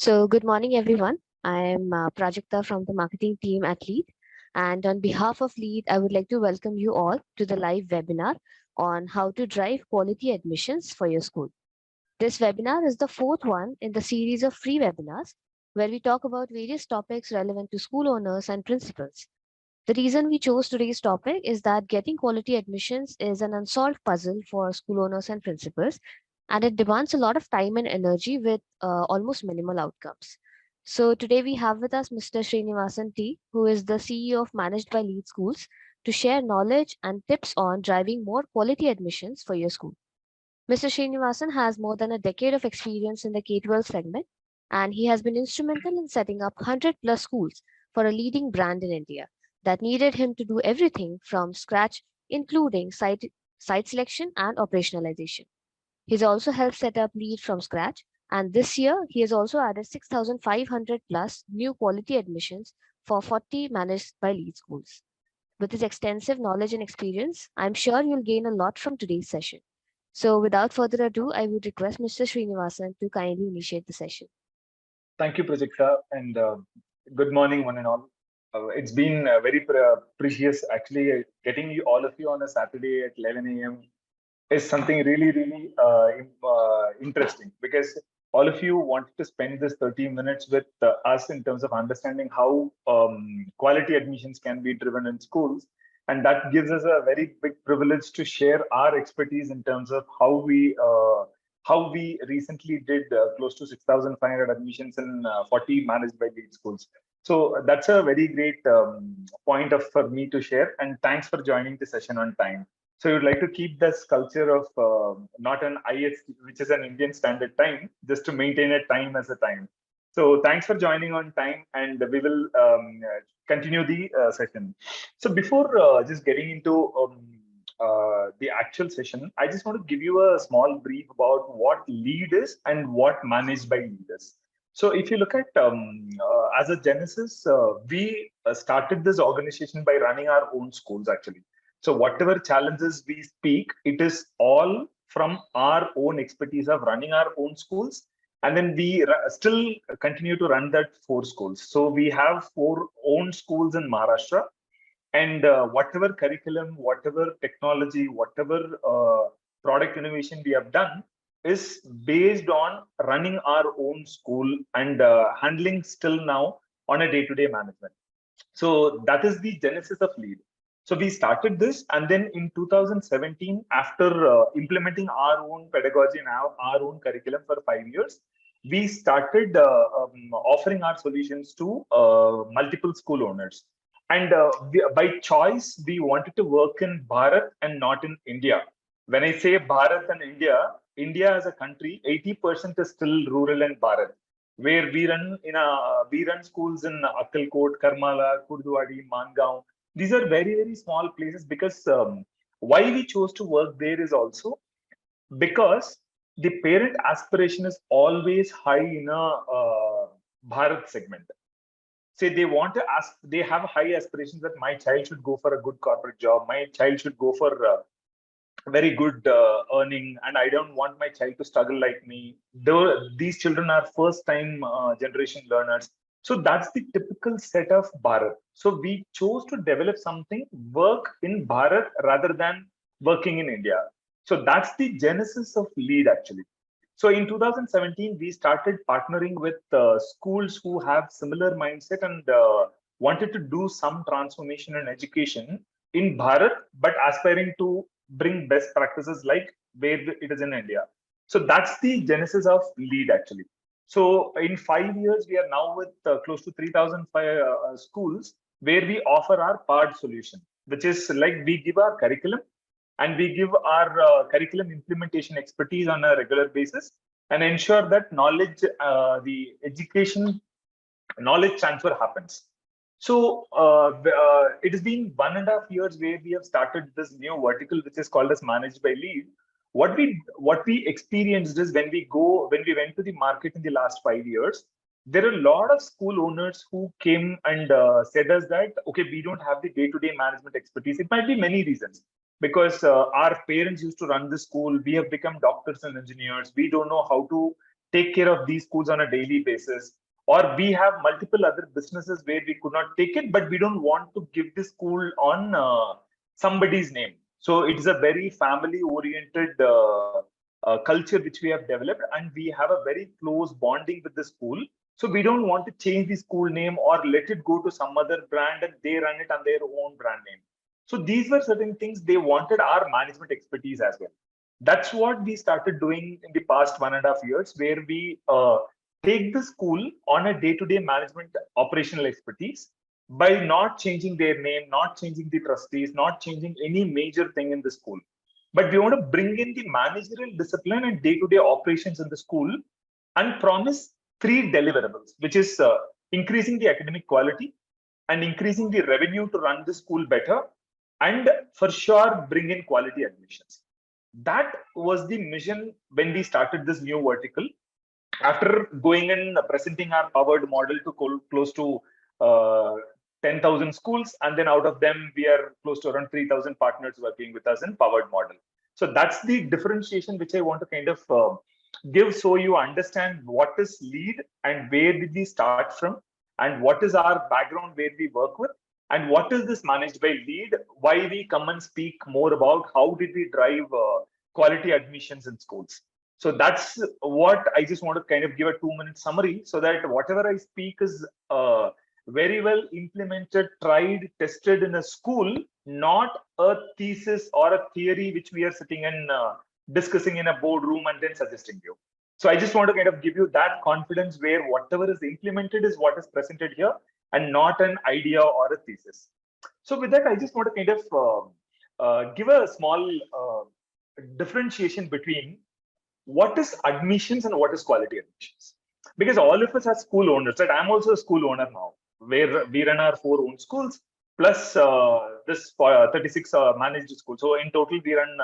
Good morning, everyone. I am Prajakta from the marketing team at Lead. And on behalf of Lead, I would like to welcome you all to the live webinar on how to drive quality admissions for your school. This webinar is the fourth one in the series of free webinars where we talk about various topics relevant to school owners and principals. The reason we chose today's topic is that getting quality admissions is an unsolved puzzle for school owners and principals, and it demands a lot of time and energy with almost minimal outcomes. So today we have with us Mr. Srinivasan T, who is the CEO of Managed by Lead Schools, to share knowledge and tips on driving more quality admissions for your school. Mr. Srinivasan has more than a decade of experience in the K-12 segment, and he has been instrumental in setting up 100 plus schools for a leading brand in India that needed him to do everything from scratch, including site selection and operationalization. He's also helped set up Lead from scratch, and this year he has also added 6,500 plus new quality admissions for 40 managed by Lead schools. With his extensive knowledge and experience, I'm sure you'll gain a lot from today's session. So, without further ado, I would request Mr. Srinivasan to kindly initiate the session. Thank you, Prajakta, and good morning, one and all. It's been very precious, actually, getting all of you on a Saturday at 11 a.m. is something really interesting because all of you wanted to spend this 30 minutes with us in terms of understanding how quality admissions can be driven in schools. And that gives us a very big privilege to share our expertise in terms of how we recently did close to 6,500 admissions in 40 managed by Lead schools. So that's a very great point for me to share. And thanks for joining the session on time. So you'd like to keep this culture of not an IST, which is an Indian Standard Time, just to maintain a time as a time. So thanks for joining on time, and we will continue the session. So before just getting into the actual session, I just want to give you a small brief about what Lead is and what Managed by Lead is. So if you look at as a genesis, we started this organization by running our own schools actually. So whatever challenges we speak, it is all from our own expertise of running our own schools. And then we still continue to run that 4 schools. So we have 4 own schools in Maharashtra. And whatever curriculum, whatever technology, whatever product innovation we have done is based on running our own school and handling still now on a day-to-day management. So that is the genesis of Lead. So we started this, and then in 2017, after implementing our own pedagogy and our own curriculum for 5 years, we started offering our solutions to multiple school owners. And by choice, we wanted to work in Bharat and not in India. When I say Bharat and India as a country, 80% is still rural and Bharat, where we run schools in Akkalkot, Karmala, Kurdwadi, Mangaon. These are very small places because why we chose to work there is also because the parent aspiration is always high in a Bharat segment. Say they have high aspirations that my child should go for a good corporate job, my child should go for very good earning, and I don't want my child to struggle like me. These children are first time generation learners. So that's the typical set of Bharat. So we chose to develop something, work in Bharat rather than working in India. So that's the genesis of Lead actually. So in 2017, we started partnering with schools who have similar mindset and wanted to do some transformation in education in Bharat, but aspiring to bring best practices like where it is in India. So that's the genesis of Lead actually. So in 5 years, we are now with close to 3,000 schools where we offer our PARD solution, which is like we give our curriculum and we give our curriculum implementation expertise on a regular basis and ensure that the education knowledge transfer happens. So it has been 1.5 years where we have started this new vertical, which is called as Managed by Lead. What we experienced is when we went to the market in the last 5 years, there are a lot of school owners who came and said us that, okay, we don't have the day-to-day management expertise. It might be many reasons because our parents used to run the school. We have become doctors and engineers. We don't know how to take care of these schools on a daily basis, or we have multiple other businesses where we could not take it, but we don't want to give the school on somebody's name. So it is a very family-oriented culture which we have developed, and we have a very close bonding with the school. So we don't want to change the school name or let it go to some other brand and they run it on their own brand name. So these were certain things they wanted our management expertise as well. That's what we started doing in the past 1.5 years, where we take the school on a day-to-day management operational expertise by not changing their name, not changing the trustees, not changing any major thing in the school. But we want to bring in the managerial discipline and day-to-day operations in the school and promise 3 deliverables, which is increasing the academic quality and increasing the revenue to run the school better, and for sure bring in quality admissions. That was the mission when we started this new vertical. After going and presenting our powered model to close to 10,000 schools, and then out of them, we are close to around 3,000 partners working with us in powered model. So that's the differentiation which I want to kind of give, so you understand what is LEAD and where did we start from, and what is our background where we work with, and what is this managed by LEAD, why we come and speak more about how did we drive quality admissions in schools. So that's what I just want to kind of give a 2-minute summary, so that whatever I speak is very well implemented, tried, tested in a school, not a thesis or a theory which we are sitting and discussing in a boardroom and then suggesting you. So I just want to kind of give you that confidence where whatever is implemented is what is presented here and not an idea or a thesis. So with that, I just want to kind of give a small differentiation between what is admissions and what is quality admissions. Because all of us are school owners, right? I'm also a school owner now, where we run our 4 own schools, plus this 36 managed schools. So in total, we run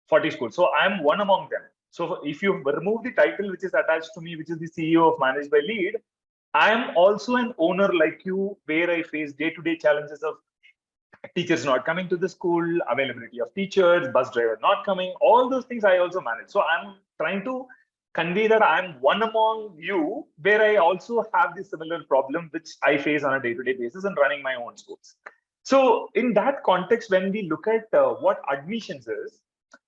40 schools. So I'm one among them. So if you remove the title which is attached to me, which is the CEO of Managed by LEAD, I am also an owner like you, where I face day-to-day challenges of teachers not coming to the school, availability of teachers, bus driver not coming, all those things I also manage. So I'm trying to convey that I'm one among you, where I also have this similar problem which I face on a day-to-day basis and running my own schools. So in that context, when we look at what admissions is,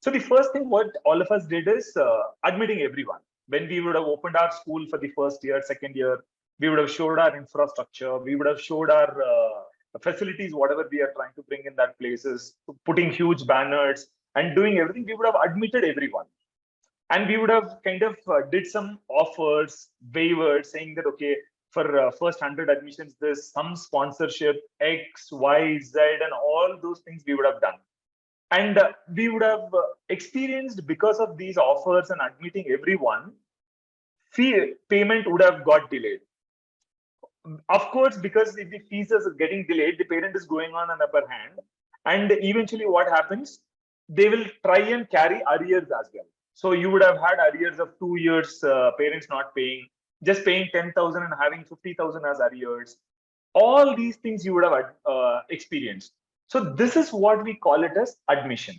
so the first thing what all of us did is admitting everyone. When we would have opened our school for the first year, second year, we would have showed our infrastructure, we would have showed our facilities, whatever we are trying to bring in that places, putting huge banners and doing everything, we would have admitted everyone. And we would have kind of did some offers, waivers, saying that, okay, for first 100 admissions, there's some sponsorship, X, Y, Z, and all those things we would have done. And we would have experienced, because of these offers and admitting everyone, fee payment would have got delayed. Of course, because if the fees are getting delayed, the parent is going on an upper hand. And eventually what happens, they will try and carry arrears as well. So you would have had arrears of 2 years, parents not paying, just paying 10,000 and having 50,000 as arrears. All these things you would have experienced. So this is what we call it as admission.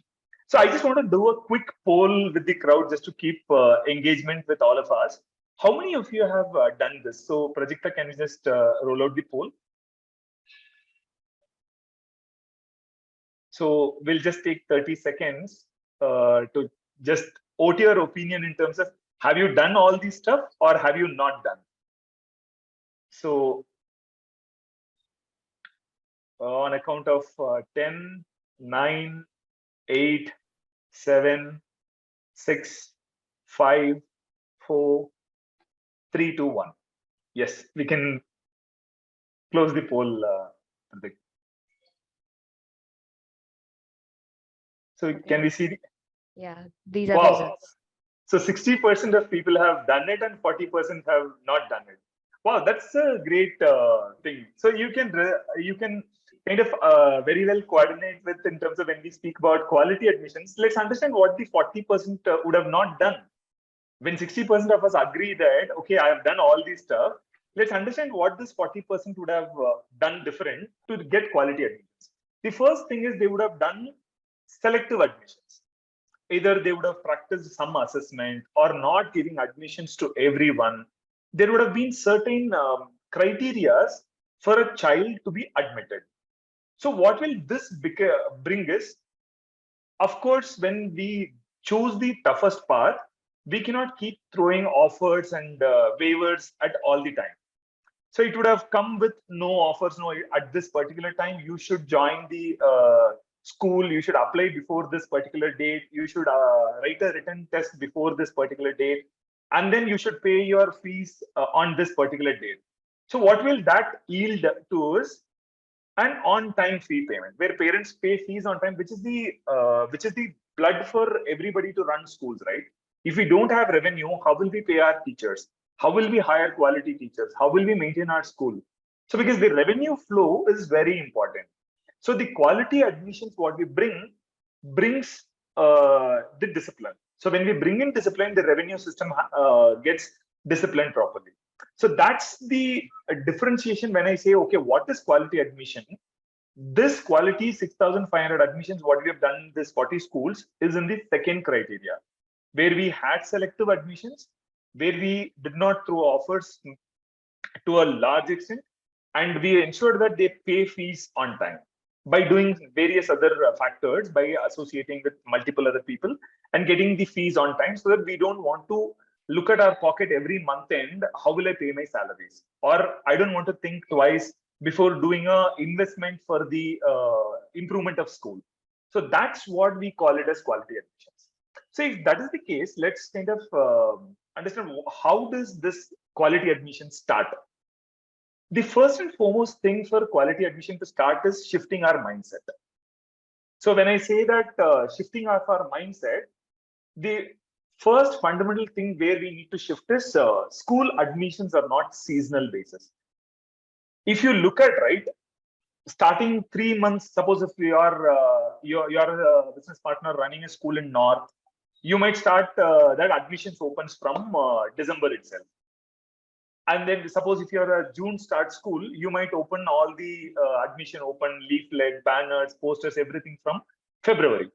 So I just want to do a quick poll with the crowd just to keep engagement with all of us. How many of you have done this? So Prajakta, can you just roll out the poll? So we'll just take 30 seconds to just vote your opinion in terms of, have you done all these stuff or have you not done? So on account of 10, 9, 8, 7, 6, 5, 4, 3, 2, 1. Yes, we can close the poll. So can we see? Yeah, these are the results. So 60% of people have done it and 40% have not done it. Wow, that's a great thing. So you can kind of very well coordinate with, in terms of when we speak about quality admissions. Let's understand what the 40% would have not done. When 60% of us agree that, okay, I have done all this stuff, let's understand what this 40% would have done different to get quality admissions. The first thing is they would have done selective admissions. either they would have practiced some assessment or not giving admissions to everyone. There would have been certain criteria for a child to be admitted. So what will this bring is, of course, when we choose the toughest path, we cannot keep throwing offers and waivers at all the time. So it would have come with no offers, no, at this particular time, you should join the school, you should apply before this particular date, you should write a written test before this particular date, and then you should pay your fees on this particular date. So what will that yield to us? An on-time fee payment, where parents pay fees on time, which is the blood for everybody to run schools, right? If we don't have revenue, how will we pay our teachers? How will we hire quality teachers? How will we maintain our school? So because the revenue flow is very important. So the quality admissions, what we brings the discipline. So when we bring in discipline, the revenue system gets disciplined properly. So that's the differentiation when I say, okay, what is quality admission? This quality 6,500 admissions, what we have done in this 40 schools, is in the second criteria, where we had selective admissions, where we did not throw offers to a large extent, and we ensured that they pay fees on time by doing various other factors, by associating with multiple other people and getting the fees on time, so that we don't want to look at our pocket every month end, how will I pay my salaries? Or I don't want to think twice before doing a investment for the improvement of school. So that's what we call it as quality admissions. So if that is the case, let's kind of understand, how does this quality admission start? The first and foremost thing for quality admission to start is shifting our mindset. So when I say that shifting of our mindset, the first fundamental thing where we need to shift is school admissions are not seasonal basis. If you look at, right, starting 3 months, suppose if you are you're a business partner running a school in North, you might start that admissions opens from December itself. And then suppose if you're a June start school, you might open all the admission open, leaflet, banners, posters, everything from February.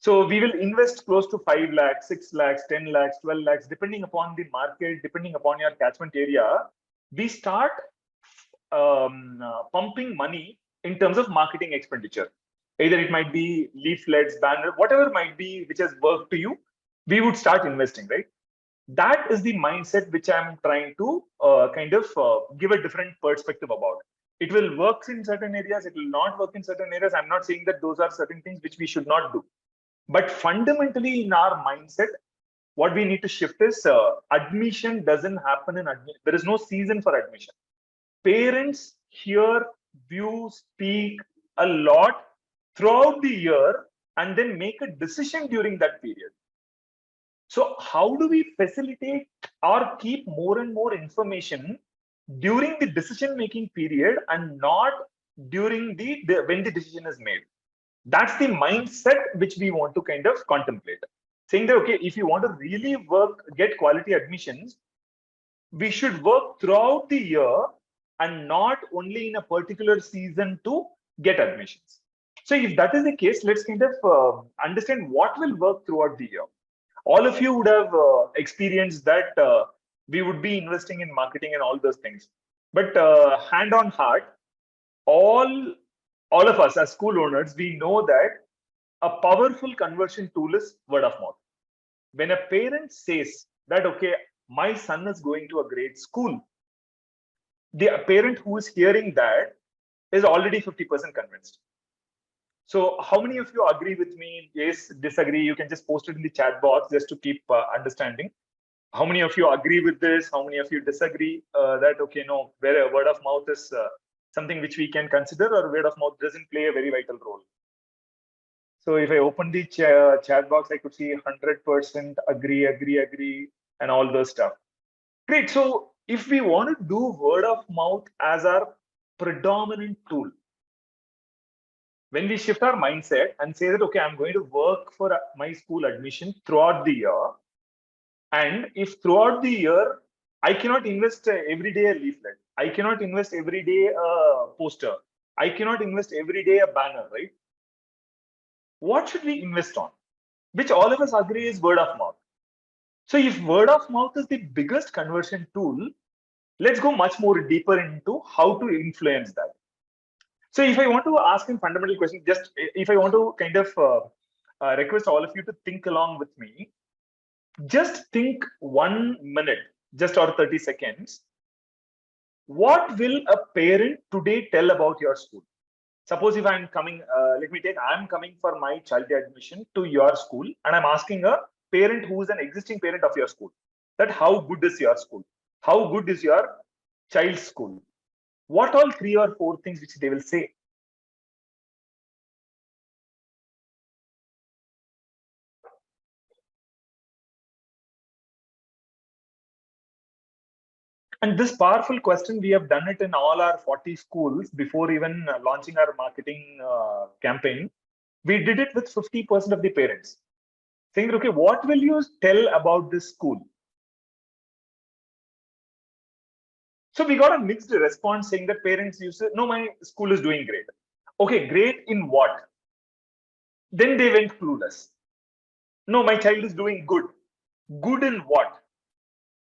So we will invest close to 5 lakhs, 6 lakhs, 10 lakhs, 12 lakhs, depending upon the market, depending upon your catchment area. We start pumping money in terms of marketing expenditure. Either it might be leaflets, banner, whatever might be, which has worked to you, we would start investing, right? That is the mindset which I'm trying to kind of give a different perspective about. It will work in certain areas, it will not work in certain areas. I'm not saying that those are certain things which we should not do. But fundamentally, in our mindset, what we need to shift is admission doesn't happen in admission. There is no season for admission. Parents hear, view, speak a lot throughout the year and then make a decision during that period. So how do we facilitate or keep more and more information during the decision-making period and not during the when the decision is made? That's the mindset which we want to kind of contemplate. Saying that, okay, if you want to really get quality admissions, we should work throughout the year and not only in a particular season to get admissions. So if that is the case, let's kind of understand what will work throughout the year. All of you would have experienced that we would be investing in marketing and all those things. But hand on heart, all of us as school owners, we know that a powerful conversion tool is word of mouth. When a parent says that, okay, my son is going to a great school, the parent who is hearing that is already 50% convinced. So how many of you agree with me? Yes, disagree? You can just post it in the chat box just to keep understanding. How many of you agree with this? How many of you disagree that, okay, no, where word of mouth is something which we can consider, or word of mouth doesn't play a very vital role? So if I open the chat box, I could see 100% agree, and all those stuff. Great. So if we want to do word of mouth as our predominant tool, when we shift our mindset and say that, okay, I'm going to work for my school admission throughout the year, and if throughout the year, I cannot invest every day a leaflet, I cannot invest every day a poster, I cannot invest every day a banner, right? What should we invest on? which all of us agree is word of mouth. So if word of mouth is the biggest conversion tool, let's go much more deeper into how to influence that. So if I want to ask a fundamental question, just if I want to kind of request all of you to think along with me, just think 1 minute, just or 30 seconds. What will a parent today tell about your school? Suppose if I'm coming, I'm coming for my child admission to your school, and I'm asking a parent who is an existing parent of your school that how good is your school? How good is your child's school? What all 3 or 4 things which they will say? And this powerful question, we have done it in all our 40 schools before even launching our marketing campaign. We did it with 50% of the parents saying, okay, what will you tell about this school? So we got a mixed response saying that parents used to, no, my school is doing great. Okay, great in what? Then they went clueless. No, my child is doing good. Good in what?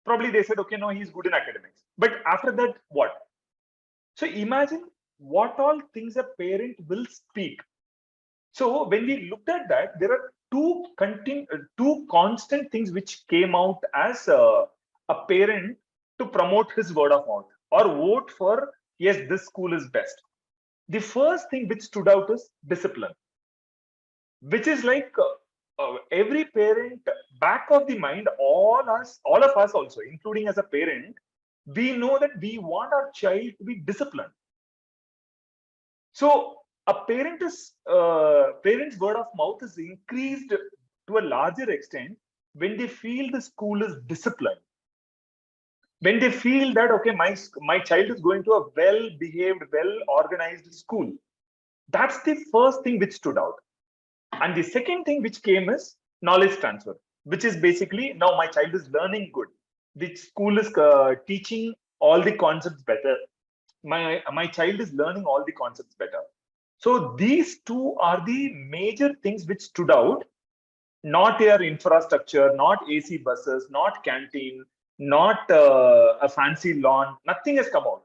Probably they said, okay, no, he's good in academics. But after that, what? So imagine what all things a parent will speak. So when we looked at that, there are two constant things which came out as a parent to promote his word of mouth or vote for, yes, this school is best. The first thing which stood out is discipline, which is like every parent back of the mind, all of us also, including as a parent, we know that we want our child to be disciplined. So a parent's word of mouth is increased to a larger extent when they feel the school is disciplined. When they feel that, okay, my child is going to a well-behaved, well-organized school. That's the first thing which stood out. And the second thing which came is knowledge transfer, which is basically now my child is learning good. The school is teaching all the concepts better. My child is learning all the concepts better. So these two are the major things which stood out. Not your infrastructure, not AC buses, not canteen, not a fancy lawn. Nothing has come out.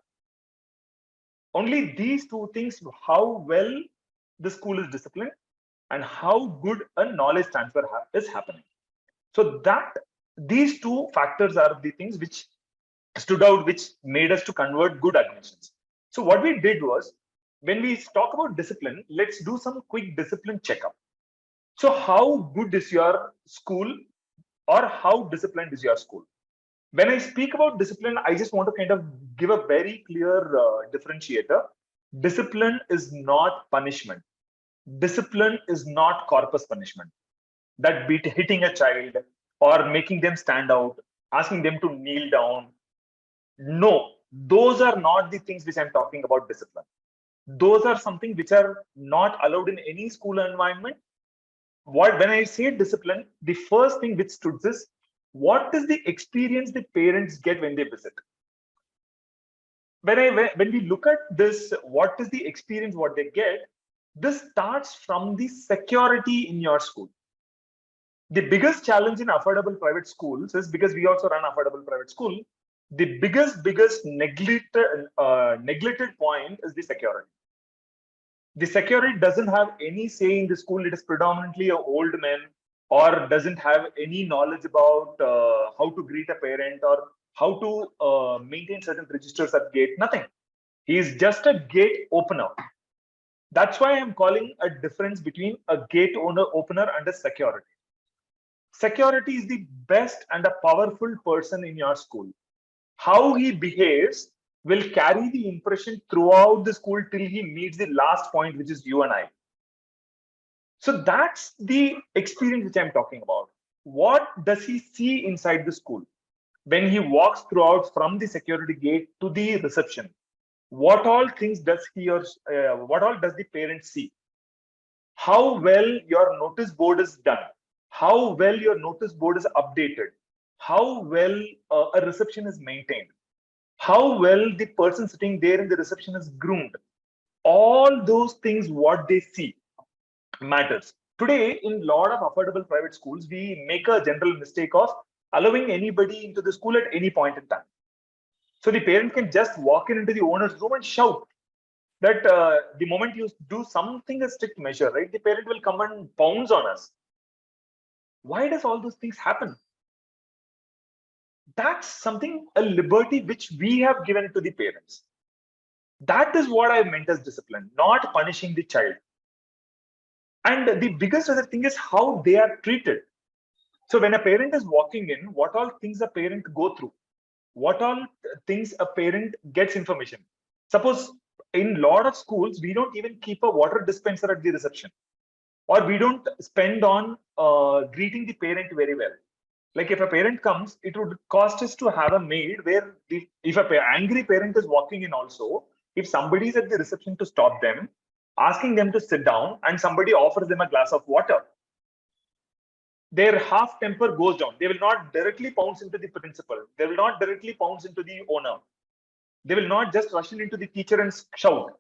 Only these two things: how well the school is disciplined and how good a knowledge transfer is happening. So that these two factors are the things which stood out, which made us to convert good admissions. So what we did was, when we talk about discipline, let's do some quick discipline checkup. So how good is your school, or how disciplined is your school? When I speak about discipline, I just want to kind of give a very clear differentiator. Discipline is not punishment. Discipline is not corpus punishment. That be hitting a child or making them stand out, asking them to kneel down. No, those are not the things which I'm talking about discipline. Those are something which are not allowed in any school environment. When I say discipline, the first thing which stood is, what is the experience the parents get when they visit? When we look at this, what is the experience what they get? This starts from the security in your school. The biggest challenge in affordable private schools is, because we also run affordable private school, the biggest neglected point is the security. The security doesn't have any say in the school. It is predominantly an old man, or doesn't have any knowledge about how to greet a parent or how to maintain certain registers at gate. Nothing. He is just a gate opener. That's why I'm calling a difference between a gate opener and a security. Security is the best and a powerful person in your school. How he behaves will carry the impression throughout the school till he meets the last point, which is you and I. So that's the experience which I'm talking about. What does he see inside the school when he walks throughout from the security gate to the reception? What all things does he or what all does the parent see? How well your notice board is done, how well your notice board is updated, how well a reception is maintained, how well the person sitting there in the reception is groomed. All those things, what they see matters. Today, in a lot of affordable private schools, we make a general mistake of allowing anybody into the school at any point in time. So the parent can just walk into the owner's room and shout that the moment you do something a strict measure, right, the parent will come and pounce on us. Why does all those things happen? That's something, a liberty which we have given to the parents. That is what I meant as discipline, not punishing the child. And the biggest other thing is how they are treated. So when a parent is walking in, what all things a parent go through, what all things a parent gets information. Suppose in a lot of schools, we don't even keep a water dispenser at the reception, or we don't spend on greeting the parent very well. Like if a parent comes, it would cost us to have a maid where if a angry parent is walking in also, if somebody is at the reception to stop them, asking them to sit down, and somebody offers them a glass of water, their half temper goes down. They will not directly pounce into the principal. They will not directly pounce into the owner. They will not just rush into the teacher and shout.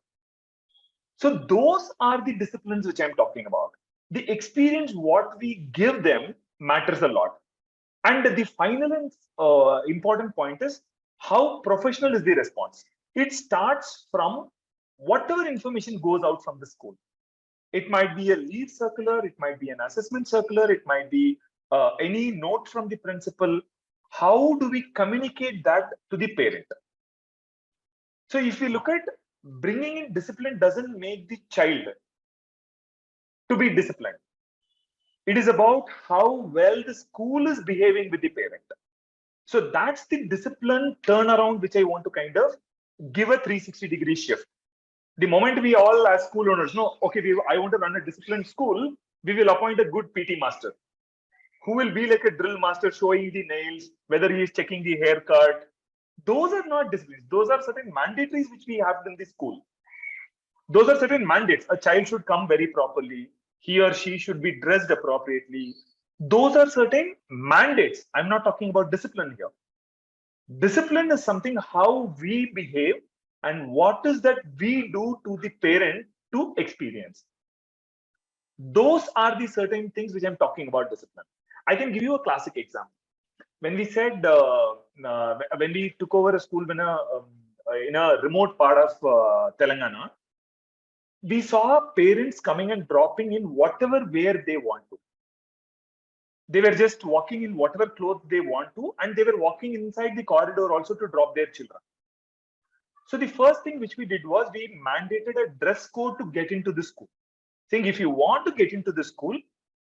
So those are the disciplines which I'm talking about. The experience, what we give them matters a lot. And the final and important point is how professional is the response. It starts from whatever information goes out from the school. It might be a leave circular, it might be an assessment circular, it might be any note from the principal. How do we communicate that to the parent? So if we look at bringing in discipline doesn't make the child to be disciplined. It is about how well the school is behaving with the parent. So that's the discipline turnaround, which I want to kind of give a 360-degree shift. The moment we all as school owners know, okay, I want to run a disciplined school, we will appoint a good PT master who will be like a drill master showing the nails, whether he is checking the haircut. Those are not disciplines. Those are certain mandatories which we have in the school. Those are certain mandates. A child should come very properly. He or she should be dressed appropriately. Those are certain mandates. I'm not talking about discipline here. Discipline is something how we behave and what is that we do to the parent to experience. Those are the certain things which I'm talking about discipline. I can give you a classic example. When we said, when we took over a school in a remote part of Telangana, we saw parents coming and dropping in whatever where they want to. They were just walking in whatever clothes they want to, and they were walking inside the corridor also to drop their children. So the first thing which we did was we mandated a dress code to get into the school, saying if you want to get into the school,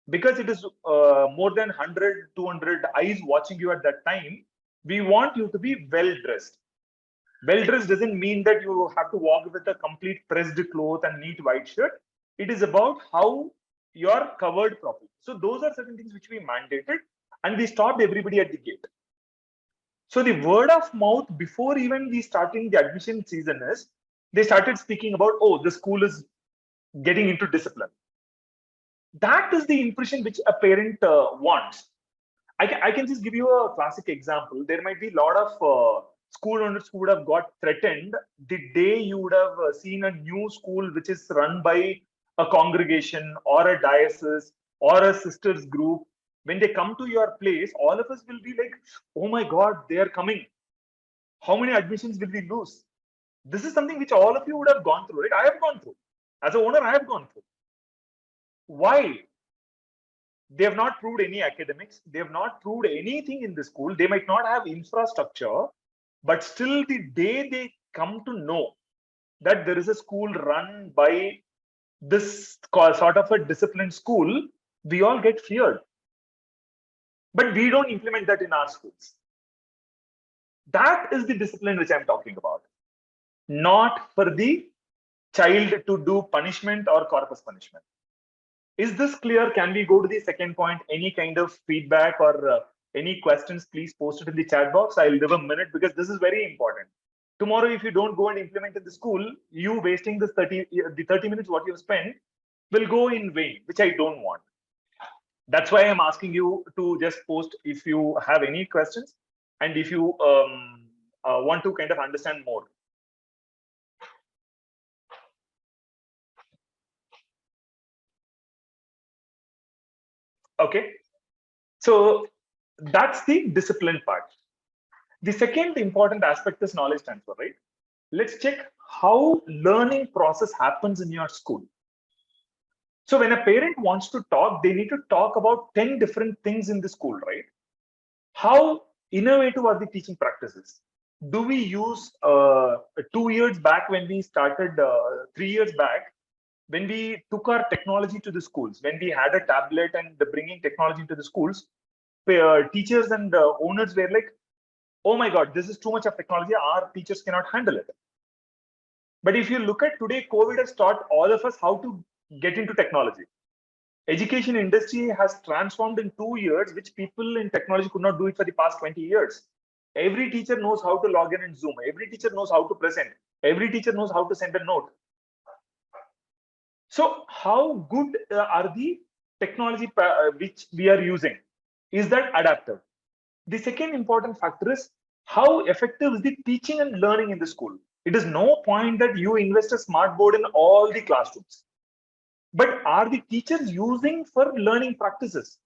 because it is more than 100, 200 eyes watching you at that time, we want you to be well dressed. Well dressed doesn't mean that you have to walk with a complete pressed cloth and neat white shirt. It is about how you're covered properly. So those are certain things which we mandated, and we stopped everybody at the gate. So the word of mouth before even we starting the admission season is they started speaking about, oh, the school is getting into discipline. That is the impression which a parent wants. I can just give you a classic example. There might be a lot of school owners who would have got threatened the day you would have seen a new school which is run by a congregation or a diocese or a sisters group. When they come to your place, all of us will be like, oh my God, they are coming. How many admissions will we lose? This is something which all of you would have gone through, right? I have gone through. As an owner, I have gone through. Why? They have not proved any academics. They have not proved anything in the school. They might not have infrastructure, but still the day they come to know that there is a school run by this sort of a disciplined school, we all get feared. But we don't implement that in our schools. That is the discipline which I'm talking about. Not for the child to do punishment or corpus punishment. Is this clear? Can we go to the second point? Any kind of feedback or any questions, please post it in the chat box. I'll give a minute because this is very important. Tomorrow, if you don't go and implement in the school, you wasting this the 30 minutes what you've spent will go in vain, which I don't want. That's why I'm asking you to just post if you have any questions and if you want to kind of understand more. Okay. So that's the discipline part. The second important aspect is knowledge transfer, right? Let's check how learning process happens in your school. So when a parent wants to talk, they need to talk about 10 different things in the school, right? How innovative are the teaching practices? Do we use 2 years back when we started, 3 years back, when we took our technology to the schools, when we had a tablet and bringing technology to the schools, teachers and owners were like, oh my God, this is too much of technology. Our teachers cannot handle it. But if you look at today, COVID has taught all of us how to get into technology. Education industry has transformed in 2 years, which people in technology could not do it for the past 20 years. Every teacher knows how to log in Zoom. Every teacher knows how to present. Every teacher knows how to send a note. So how good are the technology which we are using? Is that adaptive? The second important factor is how effective is the teaching and learning in the school. It is no point that you invest a smart board in all the classrooms. But are the teachers using for learning practices?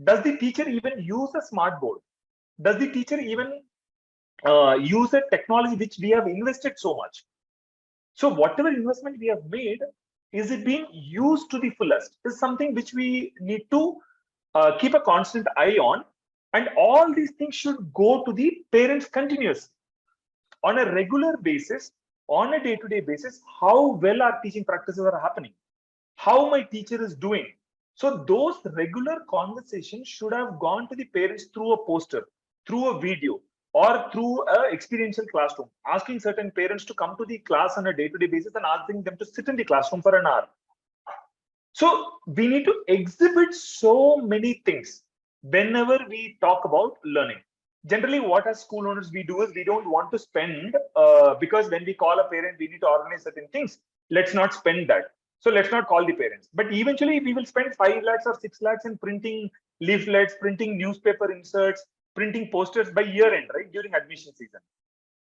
Does the teacher even use a smart board? Does the teacher even use a technology which we have invested so much? So whatever investment we have made, is it being used to the fullest? Is something which we need to keep a constant eye on. And all these things should go to the parents continuously. On a regular basis, on a day-to-day basis, how well our teaching practices are happening, how my teacher is doing. So those regular conversations should have gone to the parents through a poster, through a video, or through a experiential classroom, asking certain parents to come to the class on a day-to-day basis and asking them to sit in the classroom for an hour. So we need to exhibit so many things whenever we talk about learning. Generally, what as school owners we do is we don't want to spend because when we call a parent, we need to organize certain things. Let's not spend that. So let's not call the parents. But eventually, we will spend 5 lakhs or 6 lakhs in printing leaflets, printing newspaper inserts, printing posters by year end, right, during admission season.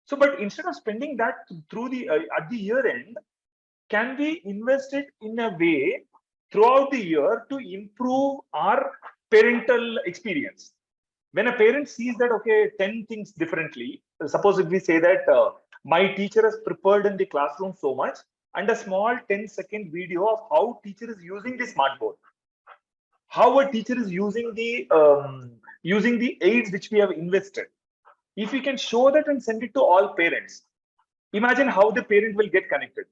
So, but instead of spending that through the at the year end, can we invest it in a way throughout the year to improve our parental experience? When a parent sees that, okay, 10 things differently, suppose if we say that my teacher has prepared in the classroom so much, and a small 10-second video of how teacher is using the smart board, how a teacher is using the aids which we have invested. If we can show that and send it to all parents, imagine how the parent will get connected.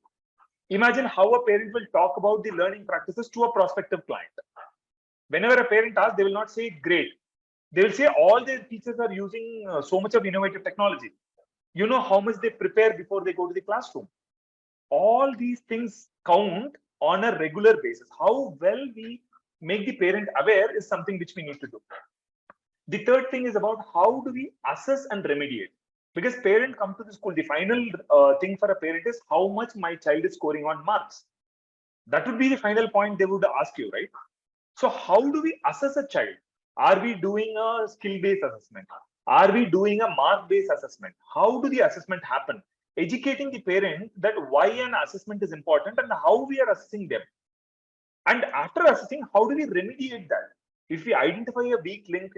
Imagine how a parent will talk about the learning practices to a prospective client. Whenever a parent asks, they will not say great. They will say all their teachers are using so much of innovative technology. You know how much they prepare before they go to the classroom. All these things count on a regular basis. How well we make the parent aware is something which we need to do. The third thing is about how do we assess and remediate. Because parent come to the school, the final thing for a parent is how much my child is scoring on marks. That would be the final point they would ask you, right? So how do we assess a child? Are we doing a skill-based assessment? Are we doing a mark-based assessment? How do the assessment happen? Educating the parent that why an assessment is important and how we are assessing them. And after assessing, how do we remediate that? If we identify a weak link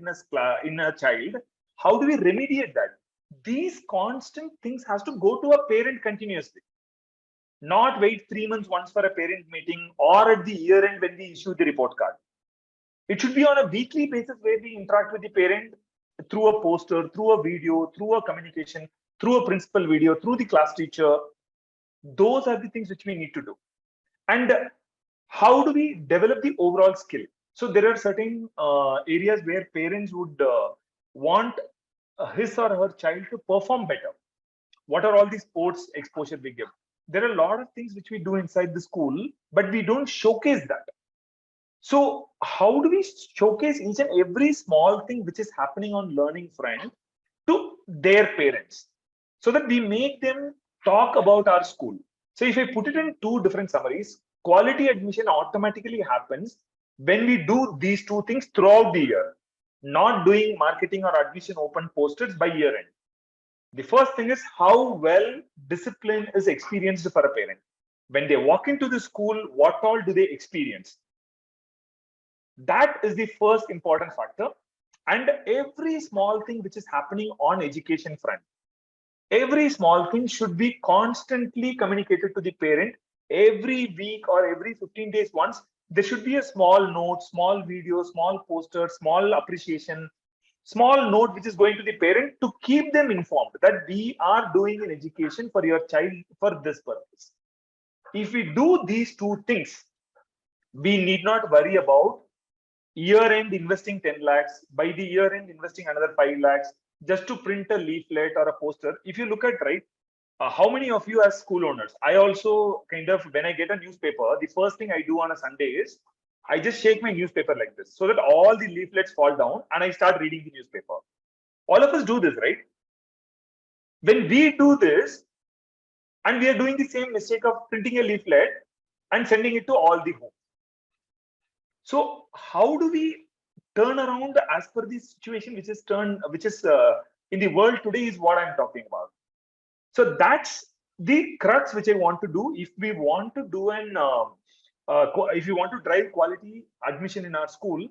in a child, how do we remediate that? These constant things has to go to a parent continuously. Not wait 3 months once for a parent meeting or at the year end when we issue the report card. It should be on a weekly basis where we interact with the parent through a poster, through a video, through a communication, through a principal video, through the class teacher. Those are the things which we need to do. And how do we develop the overall skill? So there are certain areas where parents would want his or her child to perform better. What are all the sports exposure we give? There are a lot of things which we do inside the school, but we don't showcase that. So how do we showcase each and every small thing which is happening on learning front to their parents so that we make them talk about our school? So if I put it in two different summaries, quality admission automatically happens when we do these two things throughout the year, not doing marketing or admission open posters by year end. The first thing is how well discipline is experienced for a parent. When they walk into the school, what all do they experience? That is the first important factor. And every small thing which is happening on education front, every small thing should be constantly communicated to the parent. Every week or every 15 days once, there should be a small note, small video, small poster, small appreciation, small note which is going to the parent to keep them informed that we are doing an education for your child for this purpose. If we do these two things, we need not worry about year end investing 10 lakhs, by the year end investing another 5 lakhs just to print a leaflet or a poster. If you look at, right, how many of you as school owners, I also kind of, when I get a newspaper, the first thing I do on a Sunday is I just shake my newspaper like this so that all the leaflets fall down and I start reading the newspaper. All of us do this, right? When we do this, and we are doing the same mistake of printing a leaflet and sending it to all the homes. So how do we turn around as per the situation which is in the world today is what I'm talking about. So that's the crux which I want to do. If we want to do if you want to drive quality admission in our school,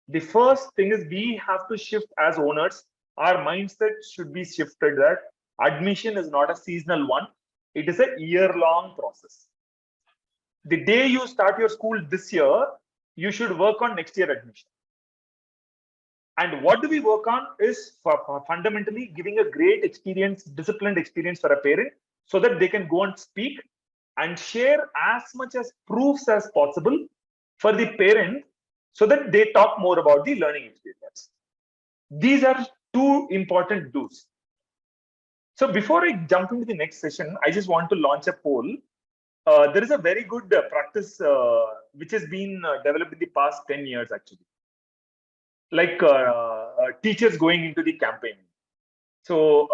the first thing is we have to shift as owners. Our mindset should be shifted that admission is not a seasonal one. It is a year-long process. The day you start your school this year, you should work on next year admission. And what do we work on is fundamentally giving a great experience, disciplined experience for a parent so that they can go and speak and share as much as proofs as possible for the parent so that they talk more about the learning experience. These are two important do's. So before I jump into the next session, I just want to launch a poll. There is a very good practice which has been developed in the past 10 years actually. Like teachers going into the campaign. So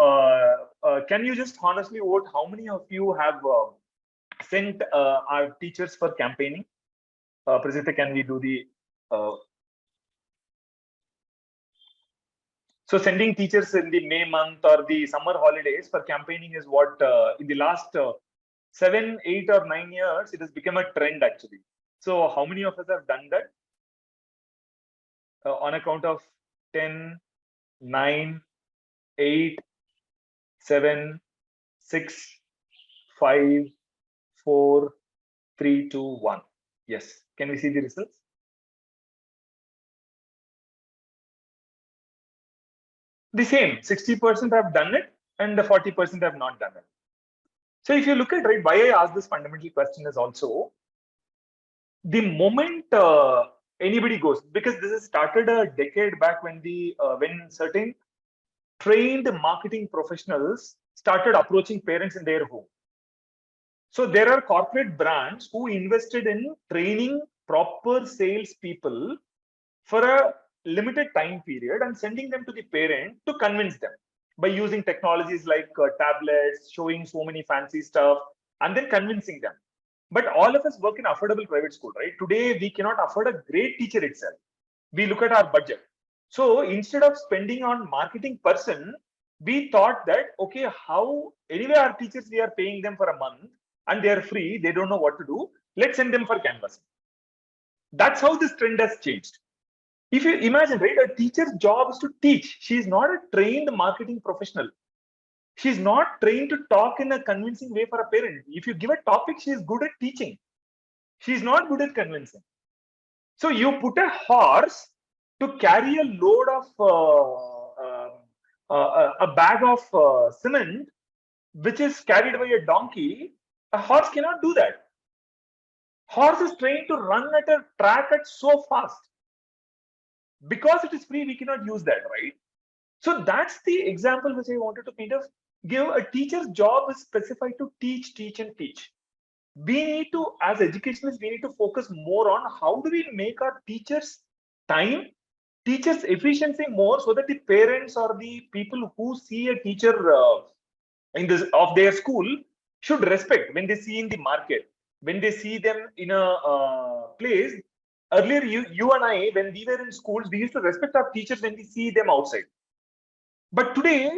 can you just honestly vote how many of you have sent our teachers for campaigning? Prajakta, can we do the... So sending teachers in the May month or the summer holidays for campaigning is what in the last 7, 8 or 9 years, it has become a trend actually. So how many of us have done that? On account of 10, 9, 8, 7, 6, 5, 4, 3, 2, 1. Yes. Can we see the results? The same, 60% have done it and the 40% have not done it. So if you look at, right, why I asked this fundamental question is also the moment anybody goes, because this has started a decade back when when certain trained marketing professionals started approaching parents in their home. So there are corporate brands who invested in training proper sales people for a limited time period and sending them to the parent to convince them by using technologies like tablets, showing so many fancy stuff, and then convincing them. But all of us work in affordable private school, right? Today, we cannot afford a great teacher itself. We look at our budget. So instead of spending on marketing person, we thought that, okay, anyway, our teachers, we are paying them for a month and they are free. They don't know what to do. Let's send them for canvassing. That's how this trend has changed. If you imagine, right, a teacher's job is to teach. She is not a trained marketing professional. She's not trained to talk in a convincing way for a parent. If you give a topic, she is good at teaching. She's not good at convincing. So you put a horse to carry a load of a bag of cement, which is carried by a donkey. A horse cannot do that. Horse is trained to run at a track at so fast. Because it is free, we cannot use that, right? So that's the example which I wanted to kind of give. A teacher's job is specified to teach, teach, and teach. We need to, as educationists, we need to focus more on how do we make our teachers' time, teachers' efficiency more, so that the parents or the people who see a teacher of their school should respect when they see in the market, when they see them in a place. Earlier, you and I, when we were in schools, we used to respect our teachers when we see them outside. But today,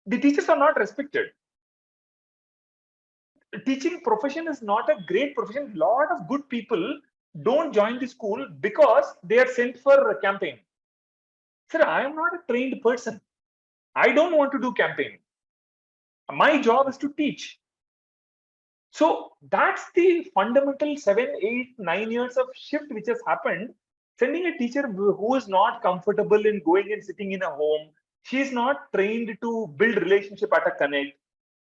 the teachers are not respected. Teaching profession is not a great profession. A lot of good people don't join the school because they are sent for a campaign. Sir, I am not a trained person. I don't want to do campaign. My job is to teach. So that's the fundamental 7, 8, 9 years of shift which has happened. Sending a teacher who is not comfortable in going and sitting in a home, she is not trained to build relationship at a connect.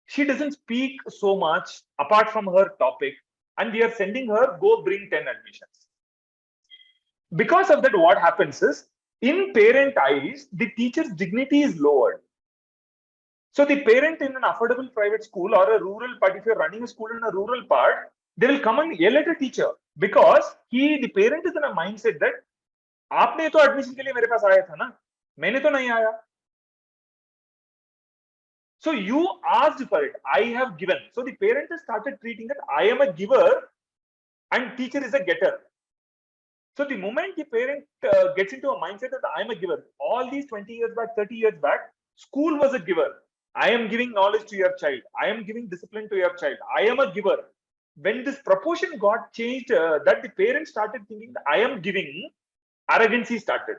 She doesn't speak so much apart from her topic, and we are sending her go bring 10 admissions. Because of that, what happens is in parent eyes, the teacher's dignity is lowered. So the parent in an affordable private school or a rural part, if you're running a school in a rural part, they will come and yell at a teacher because the parent is in a mindset that आपने तो admission के लिए मेरे पास आया था ना, मैंने तो नहीं आया. So you asked for it, I have given. So the parent has started treating that I am a giver and teacher is a getter. So the moment the parent gets into a mindset that I am a giver, all these 20 years back, 30 years back, school was a giver. I am giving knowledge to your child. I am giving discipline to your child. I am a giver. When this proportion got changed, that the parents started thinking that I am giving, arrogancy started.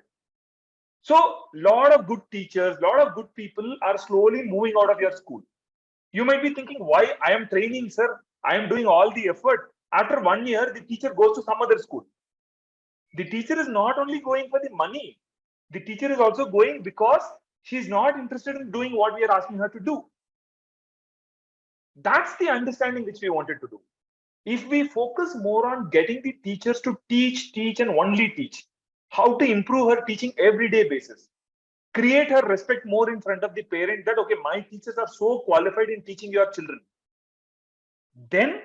So, lot of good teachers, lot of good people are slowly moving out of your school. You might be thinking, why I am training, sir? I am doing all the effort. After 1 year, the teacher goes to some other school. The teacher is not only going for the money, the teacher is also going because she is not interested in doing what we are asking her to do. That's the understanding which we wanted to do. If we focus more on getting the teachers to teach and only teach, how to improve her teaching everyday basis, create her respect more in front of the parent that, okay, my teachers are so qualified in teaching your children, then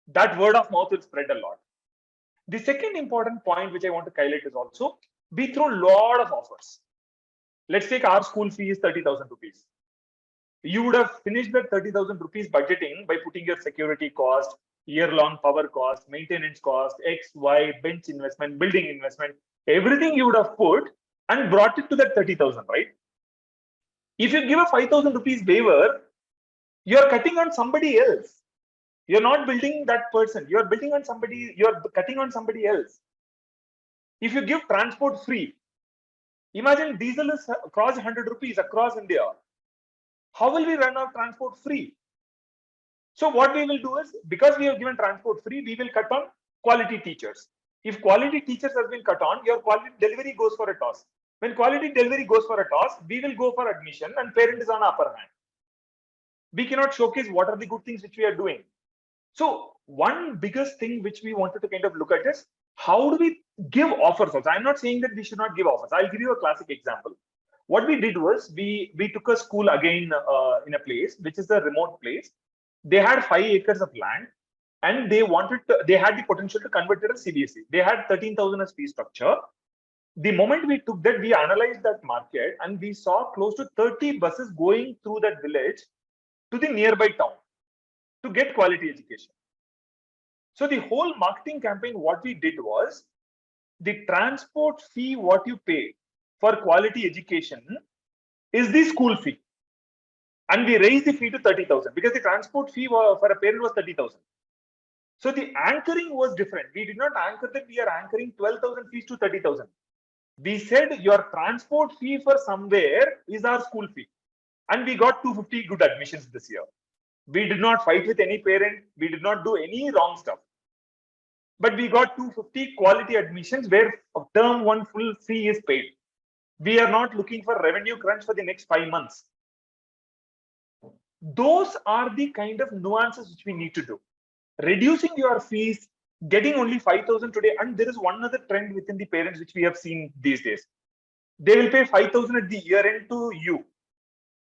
that word of mouth will spread a lot. The second important point which I want to highlight is also, we throw a lot of offers. Let's take our school fee is 30,000 rupees. You would have finished that 30,000 rupees budgeting by putting your security cost, year-long power cost, maintenance cost, X, Y, bench investment, building investment, everything you would have put and brought it to that 30,000, right? If you give a 5,000 rupees waiver, you're cutting on somebody else. You're not building that person. You're building on somebody, you're cutting on somebody else. If you give transport free, imagine diesel is across 100 rupees across India. How will we run our transport free? So what we will do is, because we have given transport free, we will cut on quality teachers. If quality teachers have been cut on, your quality delivery goes for a toss. When quality delivery goes for a toss, we will go for admission and parent is on upper hand. We cannot showcase what are the good things which we are doing. So one biggest thing which we wanted to kind of look at is, how do we give offers also? I'm not saying that we should not give offers. I'll give you a classic example. What we did was, we took a school again in a place, which is a remote place. They had 5 acres of land and they had the potential to convert it to CBSE. They had 13,000 as fee structure. The moment we took that, we analyzed that market and we saw close to 30 buses going through that village to the nearby town to get quality education. So the whole marketing campaign, what we did was, the transport fee what you pay for quality education is the school fee. And we raised the fee to 30,000 because the transport fee for a parent was 30,000. So the anchoring was different. We did not anchor that we are anchoring 12,000 fees to 30,000. We said your transport fee for somewhere is our school fee. And we got 250 good admissions this year. We did not fight with any parent. We did not do any wrong stuff. But we got 250 quality admissions where term 1 full fee is paid. We are not looking for revenue crunch for the next 5 months. Those are the kind of nuances which we need to do. Reducing your fees, getting only 5,000 today. And there is one other trend within the parents which we have seen these days. They will pay 5,000 at the year end to you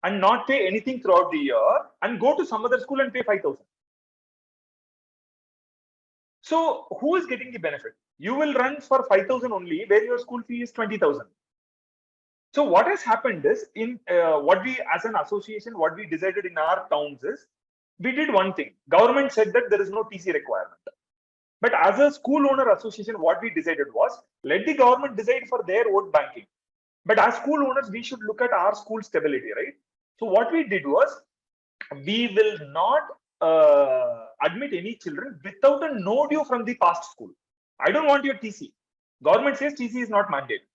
and not pay anything throughout the year and go to some other school and pay 5,000. So who is getting the benefit? You will run for 5,000 only where your school fee is 20,000. So what has happened is, in what we as an association, what we decided in our towns is, we did one thing. Government said that there is no TC requirement. But as a school owner association, what we decided was, let the government decide for their vote banking. But as school owners, we should look at our school stability, right? So what we did was, we will not admit any children without a no due from the past school. I don't want your TC. Government says TC is not mandated.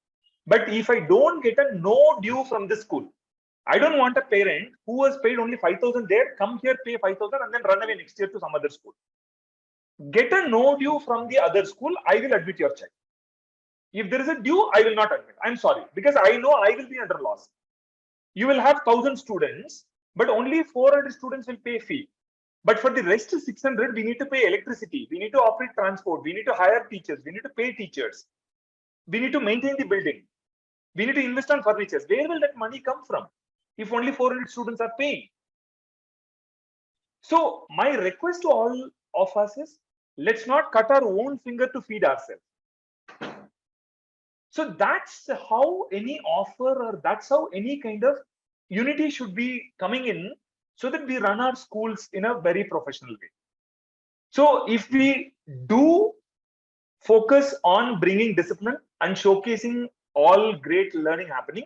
But if I don't get a no due from this school, I don't want a parent who has paid only 5,000 there, come here, pay 5,000 and then run away next year to some other school. Get a no due from the other school, I will admit your child. If there is a due, I will not admit. I'm sorry, because I know I will be under loss. You will have 1,000 students, but only 400 students will pay fee. But for the rest 600, we need to pay electricity, we need to operate transport, we need to hire teachers, we need to pay teachers, we need to maintain the building, we need to invest on furniture. Where will that money come from if only 400 students are paying? So my request to all of us is, let's not cut our own finger to feed ourselves. So that's how any offer, or that's how any kind of unity should be coming in, so that we run our schools in a very professional way. So if we do focus on bringing discipline and showcasing all great learning happening,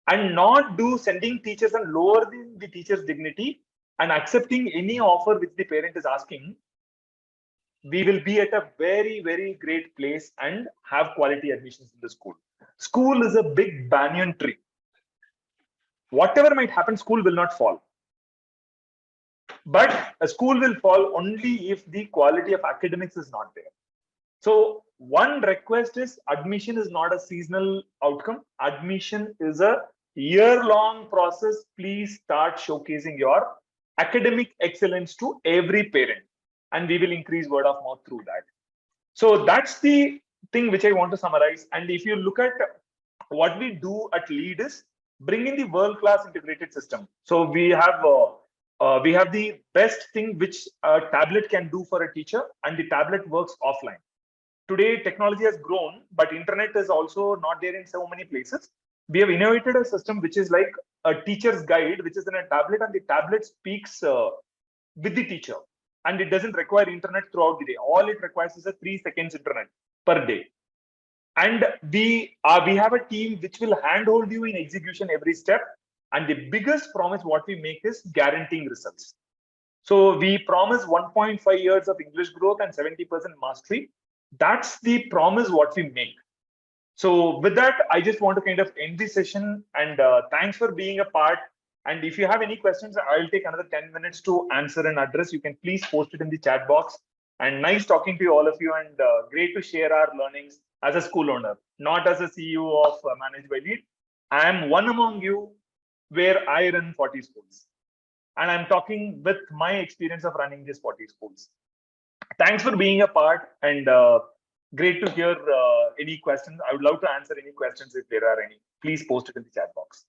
and not do sending teachers and lowering the teacher's dignity and accepting any offer which the parent is asking, we will be at a very, very great place and have quality admissions in the school. School is a big banyan tree. Whatever might happen, school will not fall. But a school will fall only if the quality of academics is not there. So one request is, admission is not a seasonal outcome. Admission is a year-long process. Please start showcasing your academic excellence to every parent, and we will increase word of mouth through that. So that's the thing which I want to summarize. And if you look at what we do at LEAD is bring in the world-class integrated system. So we have the best thing which a tablet can do for a teacher, and the tablet works offline. Today, technology has grown, but internet is also not there in so many places. We have innovated a system which is like a teacher's guide, which is in a tablet, and the tablet speaks with the teacher, and it doesn't require internet throughout the day. All it requires is a 3 seconds internet per day. And we have a team which will handhold you in execution every step. And the biggest promise what we make is guaranteeing results. So we promise 1.5 years of English growth and 70% mastery. That's the promise what we make. So with that, I just want to kind of end the session, and thanks for being a part. And if you have any questions, I'll take another 10 minutes to answer and address. You can please post it in the chat box. And nice talking to you, all of you, and great to share our learnings as a school owner, not as a CEO of Managed by LEAD. I am one among you where I run 40 schools. And I'm talking with my experience of running these 40 schools. Thanks for being a part, and great to hear any questions. I would love to answer any questions if there are any. Please post it in the chat box.